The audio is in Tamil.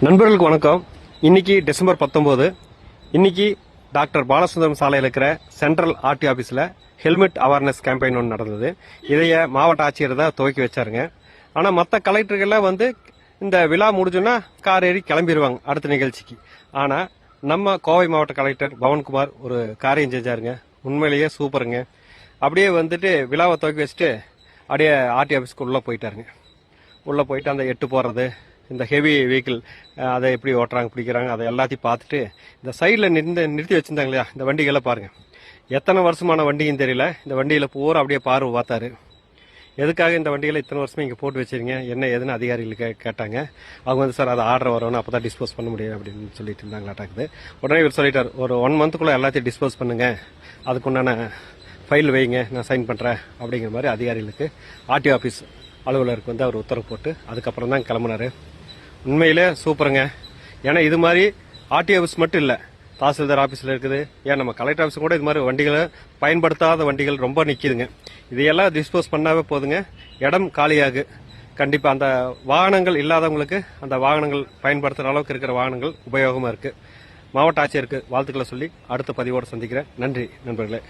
நண்பர்களுக்கு வணக்கம். இன்னைக்கு டிசம்பர் 19. இன்னைக்கு டாக்டர் பாலசுந்தரம் சாலையில் இருக்கிற சென்ட்ரல் ஆர்டி ஆபீஸ்ல ஹெல்மெட் அவேர்னஸ் கேம்பெயின் ஒன்று நடந்தது. இதைய மாவட்ட ஆட்சியர் தான் துவக்கி வச்சாருங்க. ஆனா மற்ற கலெக்டர்கள்லாம் இந்த விழா முடிஞ்சோன்னா கார் ஏறி கிளம்பிடுவாங்க அடுத்த நிகழ்ச்சிக்கு. ஆனா நம்ம கோவை மாவட்ட கலெக்டர் பவன்குமார் ஒரு காரியம் செஞ்சாருங்க. உண்மையிலேயே சூப்பருங்க. அப்படியே விழாவை துவக்கி வச்சுட்டு அப்படியே ஆர்டி ஆபீஸ்க்கு உள்ள போயிட்டாருங்க. உள்ள போயிட்டு அந்த 8 போறது, இந்த ஹெவி வெஹிக்கிள் அதை எப்படி ஓட்டுறாங்க பிடிக்கிறாங்க அதை எல்லாத்தையும் பார்த்துட்டு இந்த சைடில் நிறுத்தி வச்சிருந்தாங்க இல்லையா, இந்த வண்டிகளை பாருங்க. எத்தனை வருஷமான வண்டின்னு தெரியல. இந்த வண்டியில் பூரா அப்படியே பார்வை பார்த்தாரு. எதுக்காக இந்த வண்டிகளை இத்தனை வருஷமா இங்கே போட்டு வச்சிருங்க, என்ன ஏதுன்னு அதிகாரிகளுக்கு கேட்டாங்க. அவங்க சார் அது ஆர்டர் வரணும், அப்போ தான் டிஸ்போஸ் பண்ண முடியும் அப்படின்னு சொல்லிட்டு இருந்தாங்களாட்டாக்குது. உடனே இவர் சொல்லிட்டார், ஒரு 1 மந்த்துக்குள்ளே எல்லாத்தையும் டிஸ்போஸ் பண்ணுங்க, அதுக்குண்டான ஃபைல் வைங்க, நான் சைன் பண்ணுறேன் அப்படிங்கிற மாதிரி அதிகாரிகளுக்கு ஆர்டி ஆஃபீஸ் அலுவலருக்கு அவர் உத்தரவு போட்டு அதுக்கப்புறம் தான் கிளம்புனாரு. உண்மையிலே சூப்பருங்க. ஏன்னா இது மாதிரி ஆர்டி ஆஃபீஸ் மட்டும் இல்லை, தாசில்தார் ஆஃபீஸில் இருக்குது, ஏன் நம்ம கலெக்டர் ஆஃபீஸ் கூட இது மாதிரி வண்டிகளை பயன்படுத்தாத வண்டிகள் ரொம்ப நிற்கிதுங்க. இதையெல்லாம் டிஸ்போஸ் பண்ணாவே போதுங்க, இடம் காலியாகு. கண்டிப்பாக அந்த வாகனங்கள் இல்லாதவங்களுக்கு அந்த வாகனங்கள் பயன்படுத்துகிற அளவுக்கு இருக்கிற வாகனங்கள் உபயோகமாக இருக்குது. மாவட்ட ஆட்சியருக்கு வாழ்த்துக்களை சொல்லி அடுத்த பதிவோடு சந்திக்கிறேன். நன்றி நண்பர்களே.